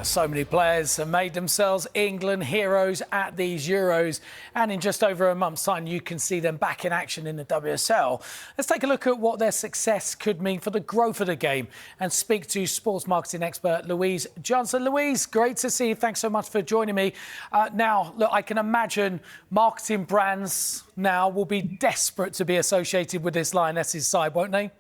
So many players have made themselves England heroes at these Euros, and in just over a month's time you can see them back in action in the WSL. Let's take a look at what their success could mean for the growth of the game and speak to sports marketing expert Louise Johnson. Louise, great to see you. Thanks so much for joining me. Now, look, I can imagine marketing brands now will be desperate to be associated with this Lionesses side, won't they?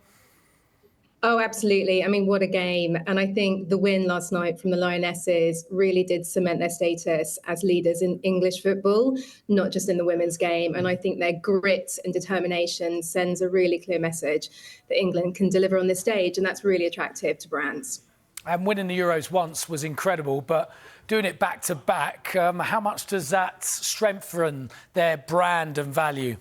Oh, absolutely. I mean, what a game. And I think the win last night from the Lionesses really did cement their status as leaders in English football, not just in the women's game. And I think their grit and determination sends a really clear message that England can deliver on this stage. And that's really attractive to brands. And winning the Euros once was incredible, but doing it back to back, how much does that strengthen their brand and value?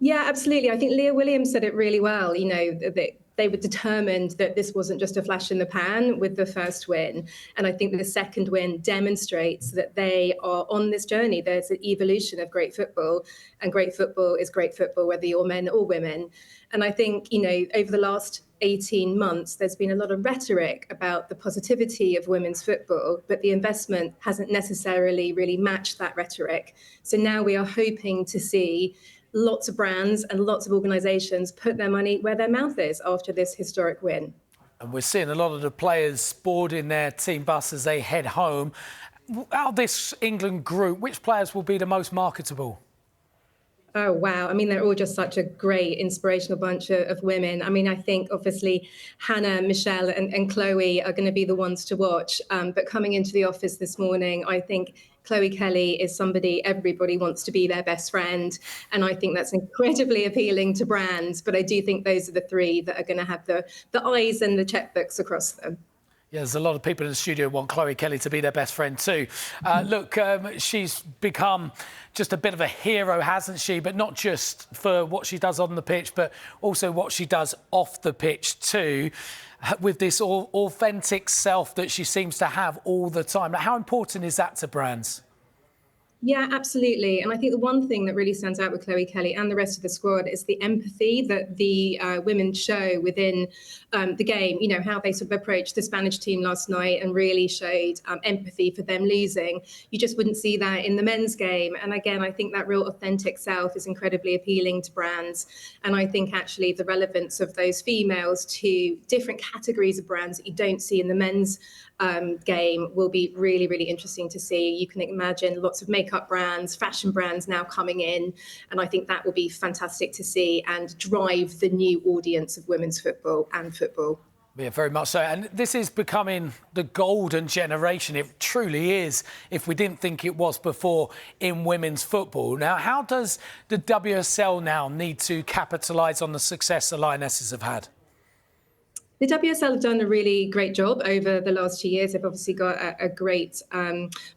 Yeah, absolutely. I think Leah Williams said it really well. You know, that they were determined that this wasn't just a flash in the pan with the first win. And I think the second win demonstrates that they are on this journey. There's an evolution of great football, and great football is great football, whether you're men or women. And I think, you know, over the last 18 months, there's been a lot of rhetoric about the positivity of women's football, but the investment hasn't necessarily really matched that rhetoric. So now we are hoping to see lots of brands and lots of organisations put their money where their mouth is after this historic win. And we're seeing a lot of the players boarding their team bus as they head home. Out of this England group, which players will be the most marketable? Oh, wow. I mean, they're all just such a great, inspirational bunch of women. I mean, I think obviously Hannah, Michelle and Khloe are going to be the ones to watch. But coming into the office this morning, I think Khloe Kelly is somebody everybody wants to be their best friend. And I think that's incredibly appealing to brands. But I do think those are the three that are going to have the eyes and the checkbooks across them. Yeah, there's a lot of people in the studio who want Khloe Kelly to be their best friend too. Look, she's become just a bit of a hero, hasn't she? But not just for what she does on the pitch, but also what she does off the pitch too, with this authentic self that she seems to have all the time. Now, how important is that to brands? Yeah, absolutely. And I think the one thing that really stands out with Khloe Kelly and the rest of the squad is the empathy that the women show within the game. You know, how they sort of approached the Spanish team last night and really showed empathy for them losing. You just wouldn't see that in the men's game. And again, I think that real authentic self is incredibly appealing to brands. And I think actually the relevance of those females to different categories of brands that you don't see in the men's game will be really, really interesting to see. You can imagine lots of makeup brands, fashion brands now coming in, and I think that will be fantastic to see and drive the new audience of women's football and football. Yeah, very much so. And this is becoming the golden generation. It truly is, if we didn't think it was before, in women's football. Now, how does the WSL now need to capitalise on the success the Lionesses have had? The WSL have done a really great job over the last 2 years. They've obviously got a great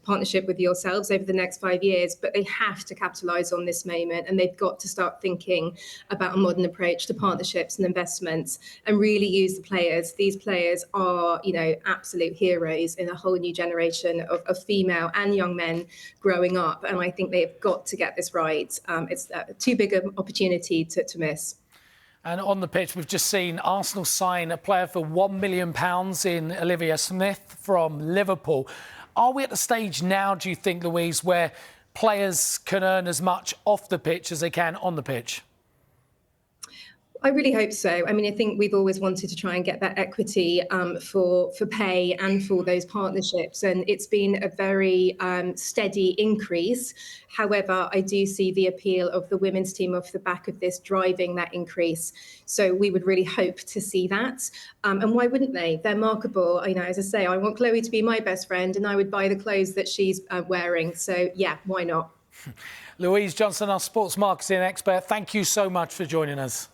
partnership with yourselves over the next 5 years, but they have to capitalise on this moment, and they've got to start thinking about a modern approach to partnerships and investments and really use the players. These players are, you know, absolute heroes in a whole new generation of female and young men growing up. And I think they've got to get this right. It's too big an opportunity to miss. And on the pitch, we've just seen Arsenal sign a player for £1 million in Olivia Smith from Liverpool. Are we at the stage now, do you think, Louise, where players can earn as much off the pitch as they can on the pitch? I really hope so. I mean, I think we've always wanted to try and get that equity for pay and for those partnerships. And it's been a very steady increase. However, I do see the appeal of the women's team off the back of this driving that increase. So we would really hope to see that. And why wouldn't they? They're marketable. You know, as I say, I want Khloe to be my best friend and I would buy the clothes that she's wearing. So, yeah, why not? Louise Johnson, our sports marketing expert, thank you so much for joining us.